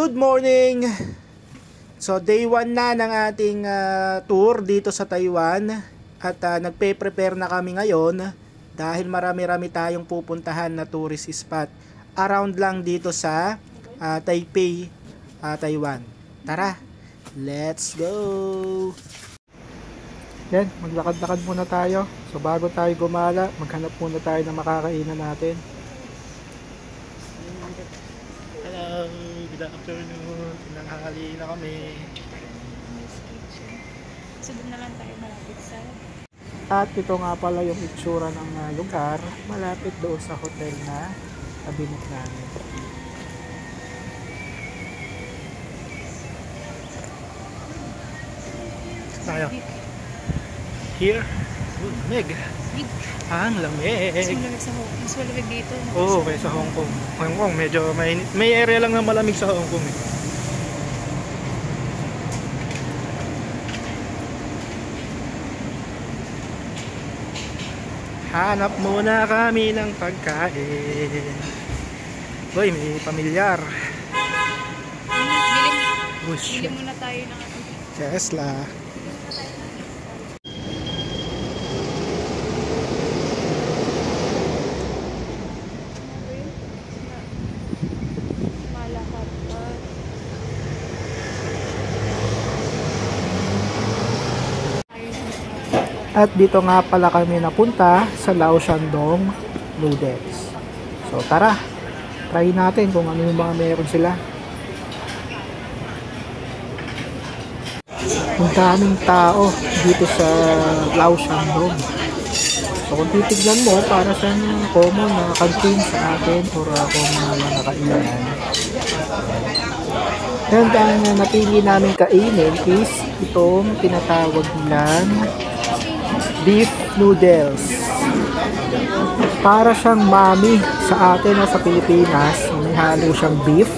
Good morning! So day 1 na ng ating tour dito sa Taiwan at nagpe-prepare na kami ngayon dahil marami-rami tayong pupuntahan na tourist spot around lang dito sa Taipei, Taiwan. Tara, let's go! Yan, maglakad-lakad muna tayo. So bago tayo gumala, maghanap muna tayo ng makakainan natin. Hello, good afternoon. Tinanghali na kami. So doon na lang tayo malapit sa... At ito nga pala yung itsura ng lugar, malapit doon sa hotel na kabinet namin. Tayo. Here, lamig. Ang lamig. Mas malamig dito. Oo, kaysa Hong Kong. Hong Kong, medyo may area lang na malamig sa Hong Kong. Hanap muna kami ng pagkain. Uy, may pamilyar. Bili muna tayo ng Tesla. At dito nga pala kami napunta sa Lao Shandong Noodles. So tara, try natin kung ano yung mga meron sila. Ang daming tao dito sa Lao Shandong. So kung titignan mo, para sa common na canteen sa atin or common na nakainan. And ang napili namin kainin is itong tinatawag nilang beef noodles. Para siyang mami sa atin na sa Pilipinas. May halo siyang beef,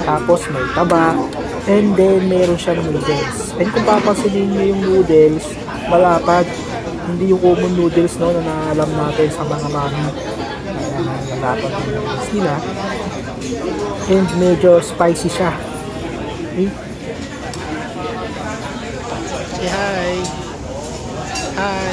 tapos may taba, and then meron siyang noodles. And kung papansinin niyo yung noodles, malapad. Hindi yung common noodles no, na alam natin sa mga mami. Malapad yung noodles nila. And medyo spicy siya. Okay? Say hi! Hi!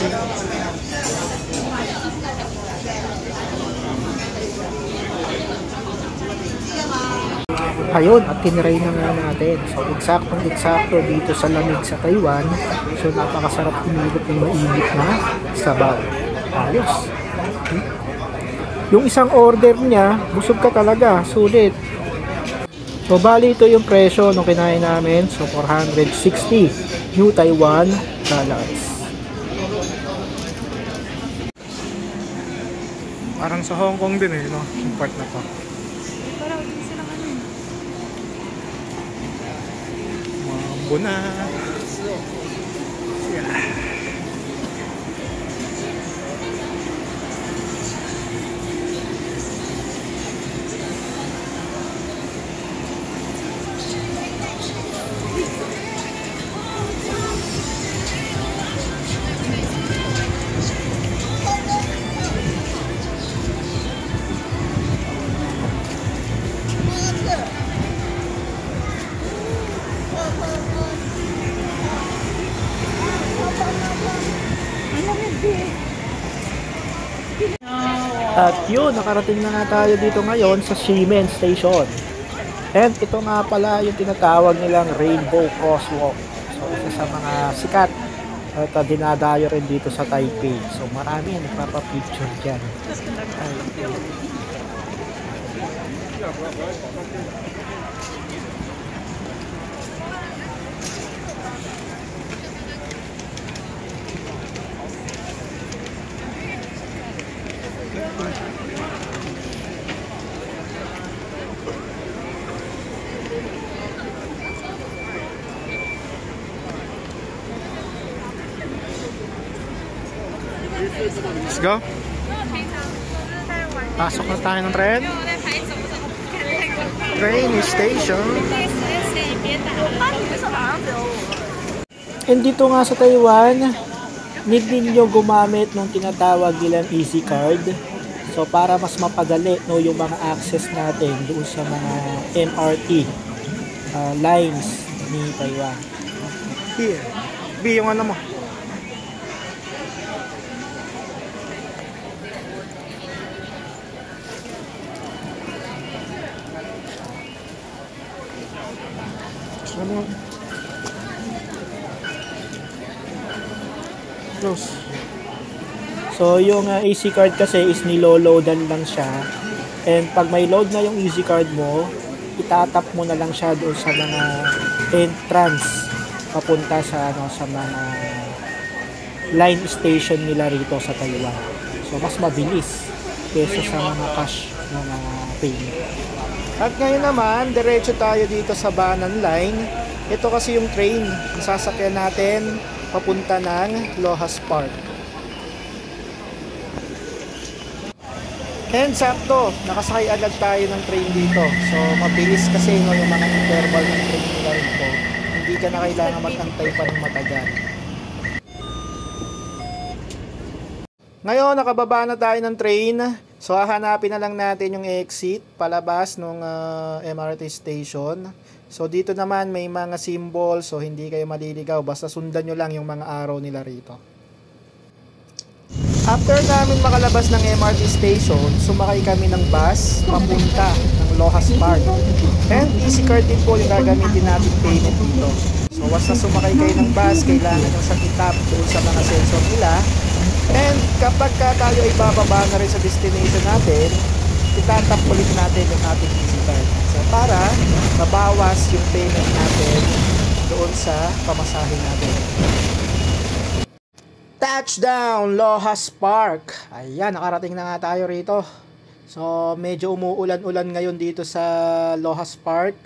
Ayun, at tinry na nga natin. So, eksakto dito sa lamig sa Taiwan. So, napakasarap tinigop ng mainit na sabaw. Ayos. Yung isang order niya, busog ka talaga. Sulit. So, bali ito yung presyo nung kinain namin. So, 460 New Taiwan dollars. Parang sa Hong Kong din no? Yung part na to. Parang silang ano. Mambo na. Yeah. At yun, nakarating na nga tayo dito ngayon sa Ximen Station. And ito nga pala yung tinatawag nilang Rainbow Crosswalk. So isa sa mga sikat at dinadayo rin dito sa Taipei. So marami yung nagpapapicture dyan. Let's go. Pasok na tayo ng tren. Train station. And dito nga sa Taiwan, need ninyo gumamit ng tinatawag nilang Easy Card. So para mas mapadali no yung mga access natin doon sa mga MRT lines ni Taiwan. Here. B, yung ano mo. Ano? Close. So, yung AC card kasi is niloloadan lang siya. And pag may load na yung AC card mo, itatap mo na lang siya doon sa mga entrance papunta sa sa mga line station nila rito sa Taiwan. So, mas mabilis kaysa sa mga cash na mga payment. At ngayon naman, diretso tayo dito sa Banan Line. Ito kasi yung train na sasakyan natin papunta ng Lohas Park. And sakto, nakasakay agad tayo ng train dito. So, mabilis kasi yung mga interval ng train nila rito. Hindi ka na kailangan mag-antay pa ng matagal. Ngayon, nakababa na tayo ng train. So, hahanapin na lang natin yung exit palabas ng MRT station. So, dito naman may mga symbol. So, hindi kayo maliligaw. Basta sundan nyo lang yung mga arrow nila rito. After namin makalabas ng MRT station, sumakay kami ng bus papunta ng Lohas Park. And easy card din po yung gagamitin natin payment dito. So once na sumakay kayo ng bus, kailangan yung sa kitap doon sa mga sensor nila. And kapag tayo ay bababa na rin sa destination natin, itatap ulit natin yung ating easy card. So para mabawas yung payment natin doon sa pamasahe natin. Touchdown, Lohas Park. Ayan, nakarating na nga tayo rito. So, medyo umuulan-ulan ngayon dito sa Lohas Park.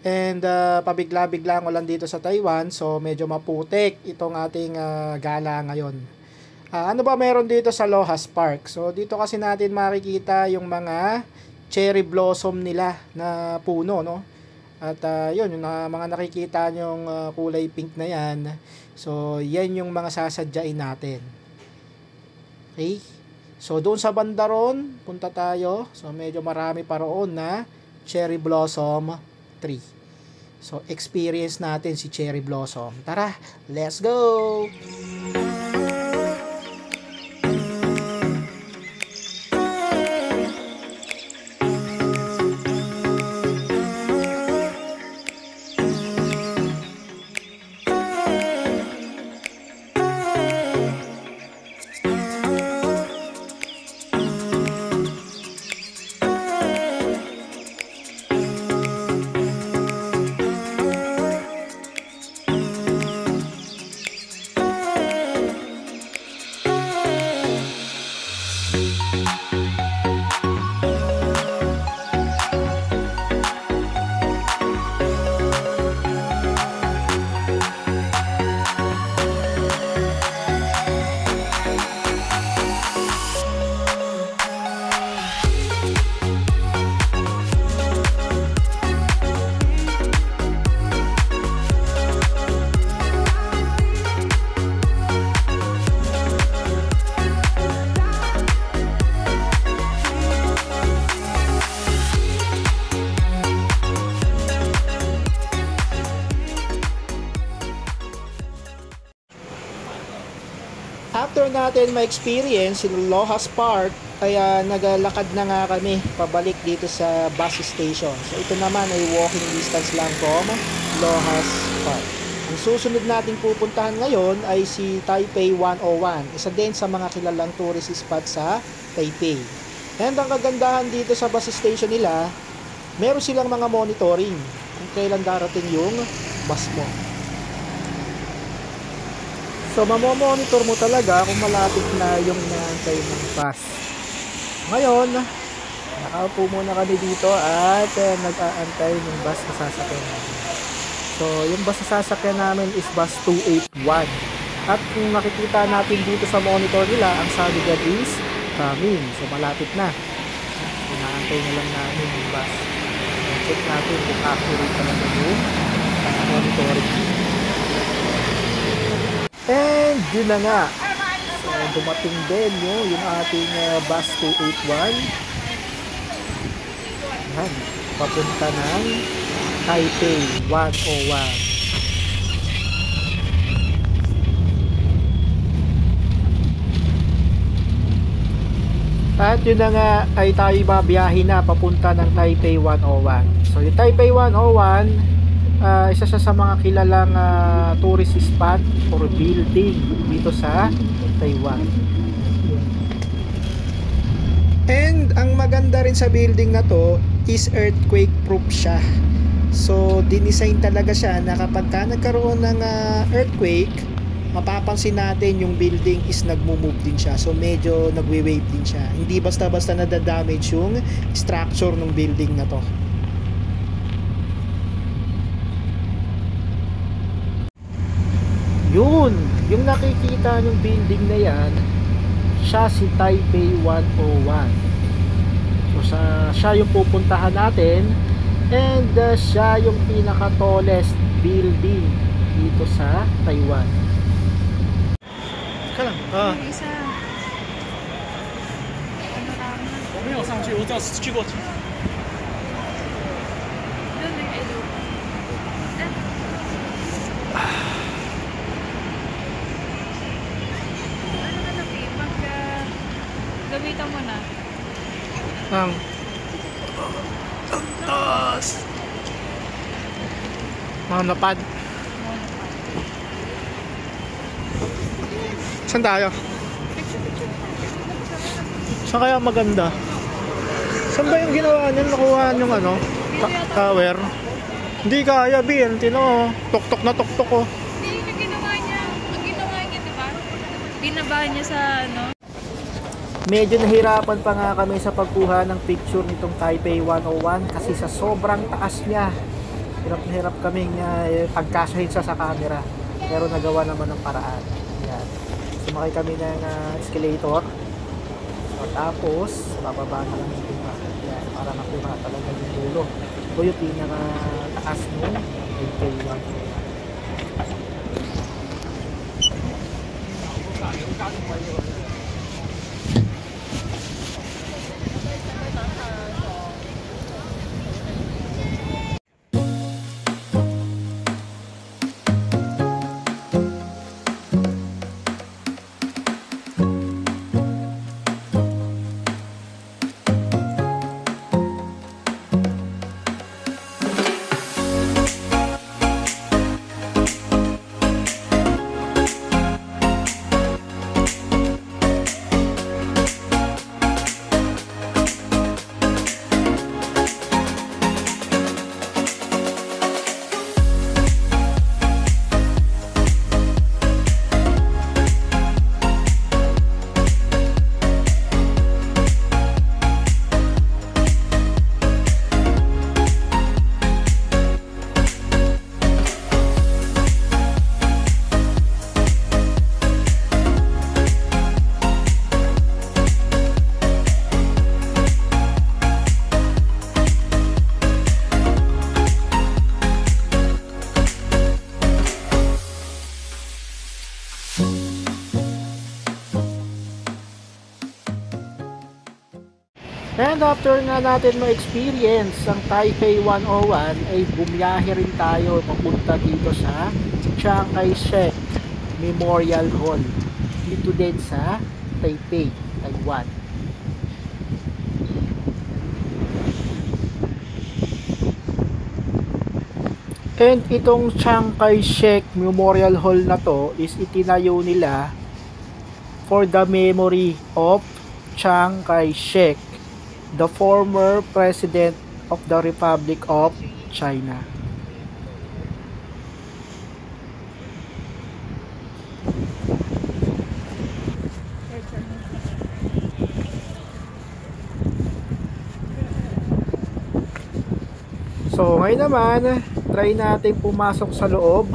And pabigla-bigla ang ulan dito sa Taiwan. So, medyo maputik itong ating gala ngayon. Ano ba meron dito sa Lohas Park? So, dito kasi natin makikita yung mga cherry blossom nila na puno, no? At yun, yung mga nakikita nyong kulay pink na yan. So, yan yung mga sasadyain natin. Okay? So, doon sa banda ron, punta tayo. So, medyo marami pa roon na cherry blossom tree. So, experience natin si cherry blossom. Tara, let's go! After natin ma-experience yung Lohas Park, kaya naglalakad na nga kami pabalik dito sa bus station. So ito naman ay walking distance lang from Lohas Park. Ang susunod nating pupuntahan ngayon ay si Taipei 101. Isa din sa mga kilalang tourist spot sa Taipei. And ang kagandahan dito sa bus station nila, meron silang mga monitoring kung kailan darating yung bus mo. So, mamomonitor mo talaga kung malapit na yung inaantay ng bus. Ngayon, nakaupo muna kami dito at nag-aantay ng bus na sasakyan namin. So, yung bus na sasakyan namin is bus 281. At kung makikita natin dito sa monitor nila, ang sabi dyan is coming. So, malapit na. Inaantay na lang namin yung bus. Check natin kung accurate talaga yung monitoring. And yun na nga. So, dumating din yung ating bus 281. Yan, papunta ng Taipei 101. At yun na nga ay tayo babiyahin na papunta ng Taipei 101. So yung Taipei 101, isa siya sa mga kilalang tourist spot or building dito sa Taiwan. And ang maganda rin sa building na to is earthquake proof siya. So dinesign talaga siya na kapag ka nagkaroon ng earthquake, mapapansin natin yung building is nagmo-move din siya. So medyo nagwe-wave din siya. Hindi basta-basta nadadamage yung structure ng building na to. Yun, yung nakikita ng building na yan, siya si Taipei 101. So siya yung pupuntahan natin, and siya yung pinaka-tallest building dito sa Taiwan. Ka lang. Yung isa. Ano naman? 我没有上去，我只有去过。 Doon may ilo. Ano na lang eh, pag gamitan mo na. Ang taas. Mga napad. Saan tayo? Saan kaya maganda? Saan ba yung ginawa niyan? Nakuha yung ano? Tower? Hindi kaya, Bill. Tino, tok-tok na tok-tok oh. Hindi yung ginawa niya. Ang ginawa niya, di ba? Binaba niya sa ano. Medyo nahirapan pa nga kami sa pagkuha ng picture nitong Taipei 101 kasi sa sobrang taas niya. Hirap na hirap kaming pagkasahin siya sa camera. Pero nagawa naman ng paraan. Yan. Sumakay kami ng escalator. So, tapos, bababa na lang yung pinaka. Yan, para nakuha talaga yung dulo. O yung pinaka taas ng Taipei 101. And after nga natin ma-experience ang Taipei 101 ay bumiyahe rin tayo papunta dito sa Chiang Kai-shek Memorial Hall dito din sa Taipei, Taiwan. And itong Chiang Kai-shek Memorial Hall na to is itinayo nila for the memory of Chiang Kai-shek, the former president of the Republic of China. So ngayon naman, try natin pumasok sa loob.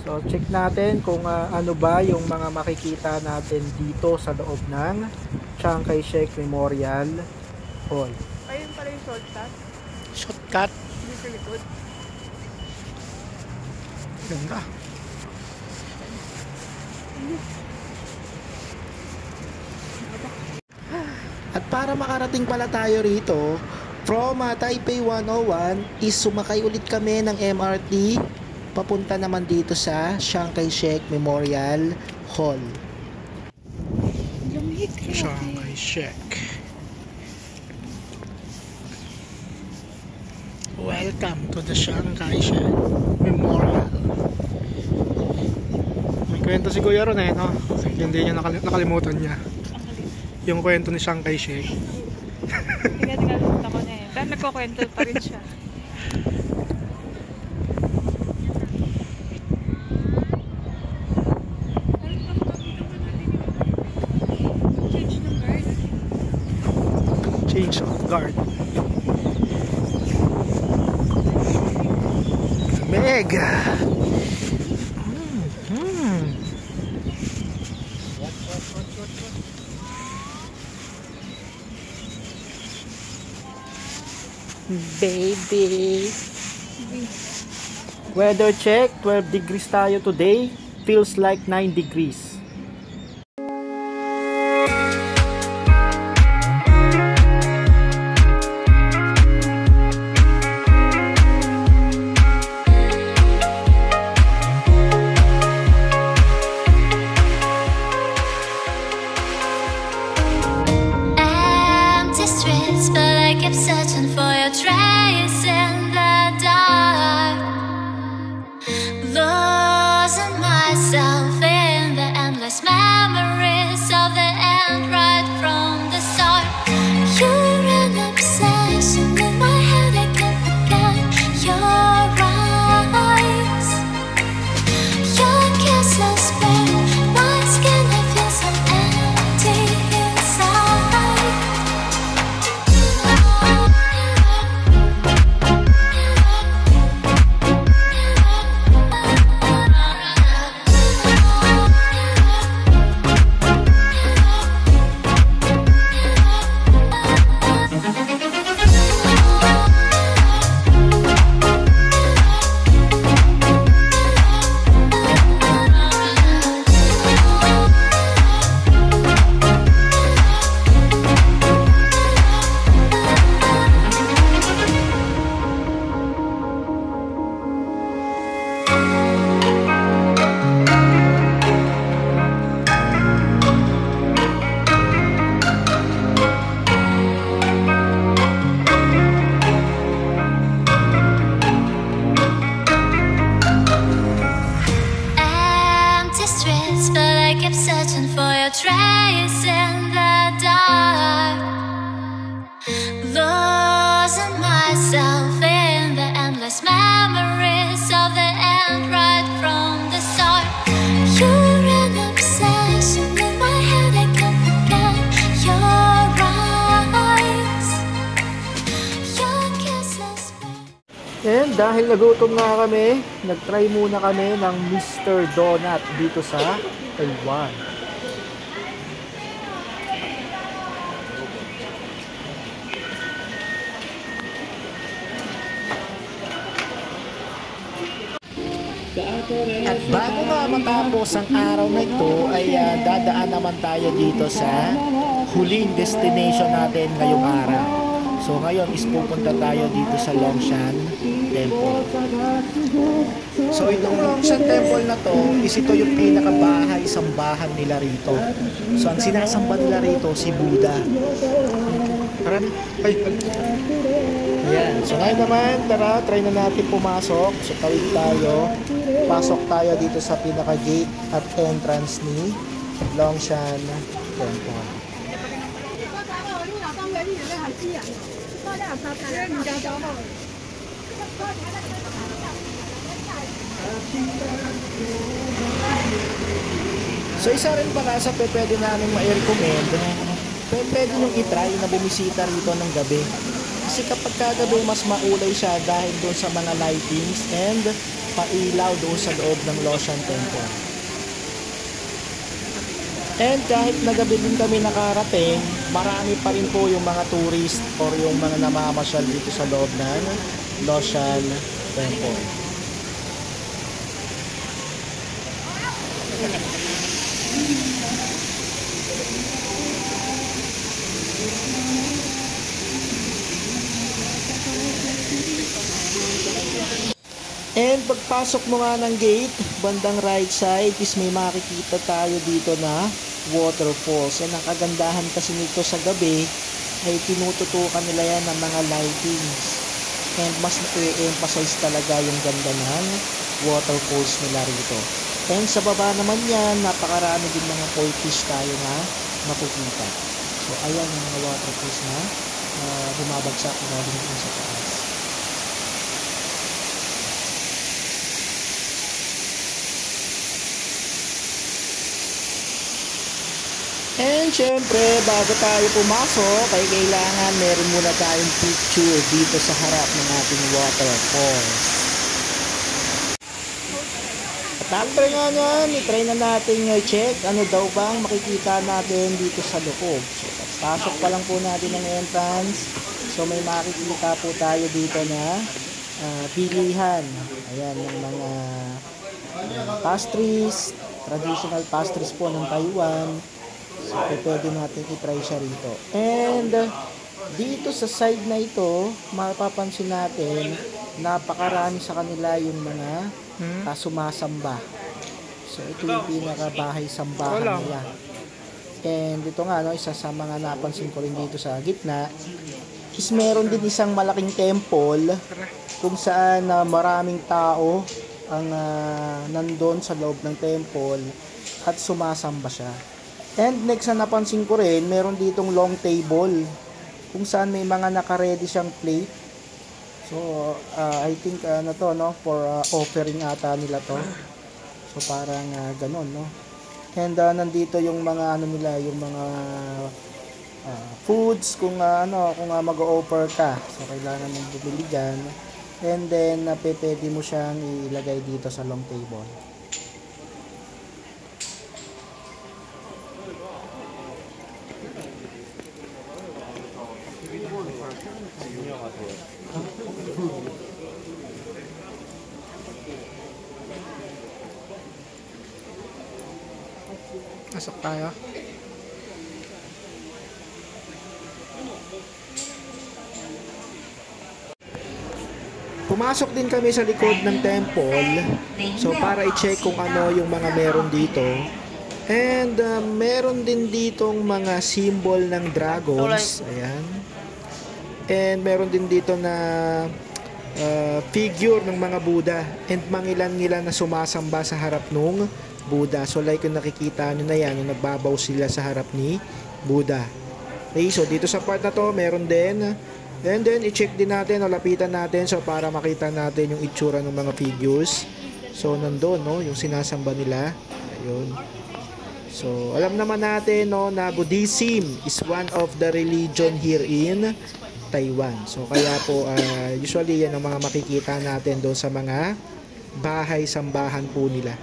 So check natin kung ano ba yung mga makikita natin dito sa loob ng Chiang Kai-shek Memorial Hall. Ayun pala yung shortcut. Shortcut? Hindi sa likod. Ganda. At para makarating pala tayo rito, From Taipei 101 is sumakay ulit kami ng MRT papunta naman dito sa Chiang Kai-shek Memorial Hall. Chiang Kai-shek. Welcome to the Chiang Kai-shek Memorial. May kwento si Kuya Ron no? Hindi niya nakalimutan niya. Yung kwento ni Chiang Kai-shek. Tinalimutan ko na pero nagkukwento pa rin siya. Change of guard. Meg. Baby. Weather check, 12 degrees tayo today. Feels like 9 degrees. Searching for your trace in the dark, losing myself in the endless memories of the end right from the start. You're an obsession in my head, I can't forget your eyes. Your kisses burn my skin, I feel so empty inside. Searching for your trace in the dark, losing myself in the endless memories of the end right from the start. You're an obsession in my head, I can't forget your eyes. Your kisses burn. And dahil nagutom na kami, nag-try muna kami ng Mr. Donut dito sa Taiwan. At bago nga matapos ang araw na ito ay dadaan naman tayo dito sa huling destination natin ngayong araw. So ngayon is pupunta tayo dito sa Longshan Temple. So itong Longshan Temple na to is ito yung pinakabahay sambahan nila rito. So ang sinasamba nila rito si Buddha. Ayan. So ngayon naman, tara, try na natin pumasok. So tawid tayo. Pasok tayo dito sa pinaka-gate at entrance ni Longshan Temple. So isa rin pala sa pwede namin ma-recommend, pwede nyo i-try na bumisita rito ng gabi. Kasi kapag kagabi mas maulay siya dahil doon sa mga lightings and pailaw doon sa loob ng Longshan Temple. And kahit nagabi din kami nakarating, marami pa rin po yung mga tourist or yung mga namamasyal dito sa loob ng Longshan Temple. And pagpasok mo nga ng gate, bandang right side is may makikita tayo dito na waterfalls. And ang kagandahan kasi nito sa gabi ay tinututukan nila yan ng mga lightings. And mas na-emphasize talaga yung ganda ng waterfalls nila rito. And sa baba naman yan, napakarami din mga koi fish tayo na makikita. So ayan yung mga waterfalls na bumabagsak galing dun sa taas. And syempre, bago tayo pumasok, ay kailangan meron muna tayong picture dito sa harap ng ating waterfalls. At after nga yan, itry na natin check ano daw bang makikita natin dito sa loob. So, pasok pa lang po natin ng entrance. So, may makikita po tayo dito na pilihan. Ayan, ng mga pastries, traditional pastries po ng Taiwan. So, pwede natin i-try siya rito. And, dito sa side na ito, mapapansin natin, napakarami sa kanila yung mga sumasamba. So, ito yung pinakabahay sambahan nila. And, ito nga, no, isa sa mga napansin ko rin dito sa gitna, is meron din isang malaking temple kung saan maraming tao ang nandun sa loob ng temple at sumasamba siya. And next na napansin ko rin, meron ditong long table kung saan may mga naka-ready siyang plate. So, I think ano to, no, for offering ata nila to. So, parang ganon, no. And nandito yung mga ano nila, yung mga foods kung kung mag-o-offer ka. So, kailangan mong bumili dyan. And then, pwede mo siyang ilagay dito sa long table. Pasok tayo. Pumasok din kami sa likod ng temple. So para i-check kung ano yung mga meron dito. And meron din ditong mga symbol ng dragons. Ayan. And meron din dito na figure ng mga Buddha. And mangilan-ngilan na sumasamba sa harap nung Buddha. So like yung nakikita nyo na yan, yung nagbabaw sila sa harap ni Buddha. Okay, so dito sa part na to, meron din. And then, i-check din natin, o lapitan natin, so para makita natin yung itsura ng mga figures. So, nandun, no, yung sinasamba nila. Ayun. So, alam naman natin, no, na Buddhism is one of the religion here in Taiwan. So, kaya po, usually, yan ang mga makikita natin doon sa mga bahay-sambahan po nila.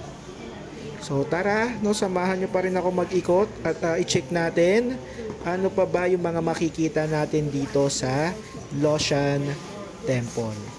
So tara, no, samahan nyo pa rin ako mag-ikot at i-check natin ano pa ba yung mga makikita natin dito sa Loshan Temple.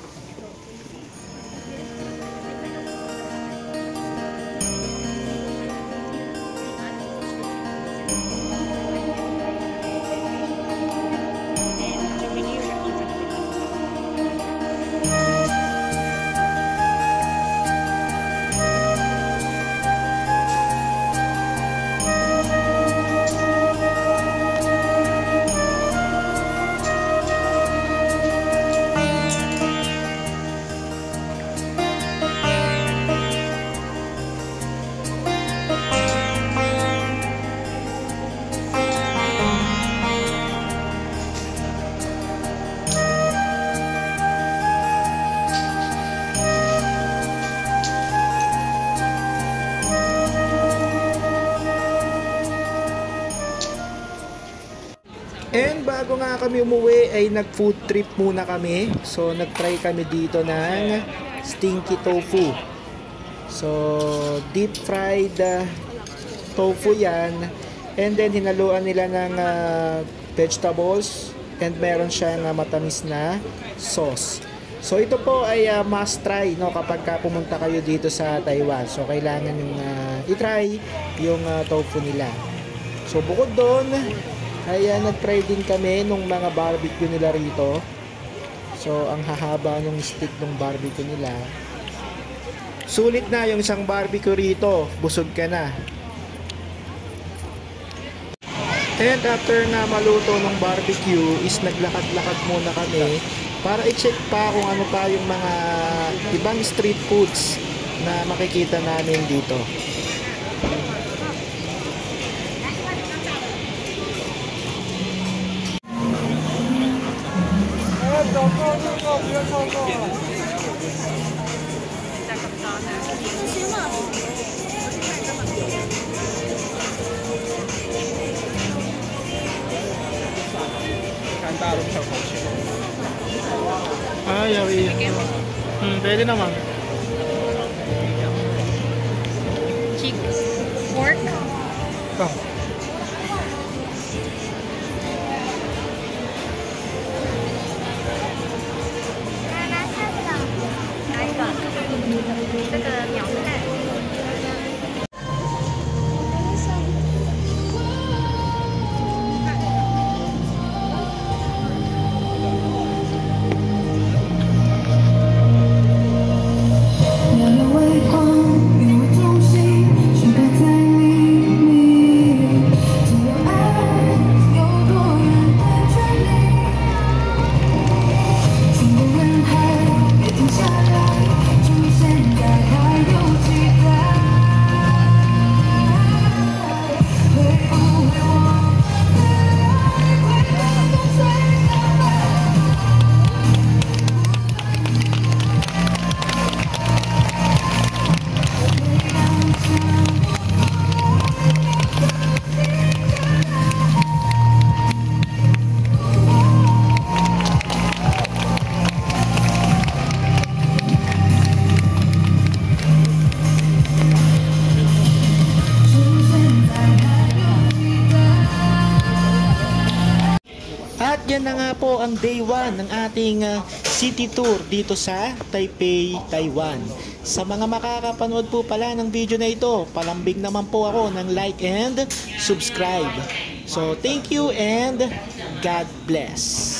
And bago nga kami umuwi ay nag-food trip muna kami. So nag-try kami dito ng stinky tofu. So deep fried tofu yan. And then hinaluan nila ng vegetables and meron siyang matamis na sauce. So ito po ay must try, no, kapag pumunta kayo dito sa Taiwan. So kailangan yung i-try yung tofu nila. So bukod doon ay nag-try din kami nung mga barbecue nila rito. So ang hahaba ng stick ng barbecue nila. Sulit na yung isang barbecue rito. Busog ka na. And after na maluto ng barbecue is naglakad-lakad muna kami para i-check pa kung ano pa yung mga ibang street foods na makikita namin dito. Ay, pwede naman. Chick. Pork. Oh. 这个鸟蛋。 At yan na nga po ang day 1 ng ating city tour dito sa Taipei, Taiwan. Sa mga makakapanood po pala ng video na ito, palambing naman po ako ng like and subscribe. So thank you and God bless.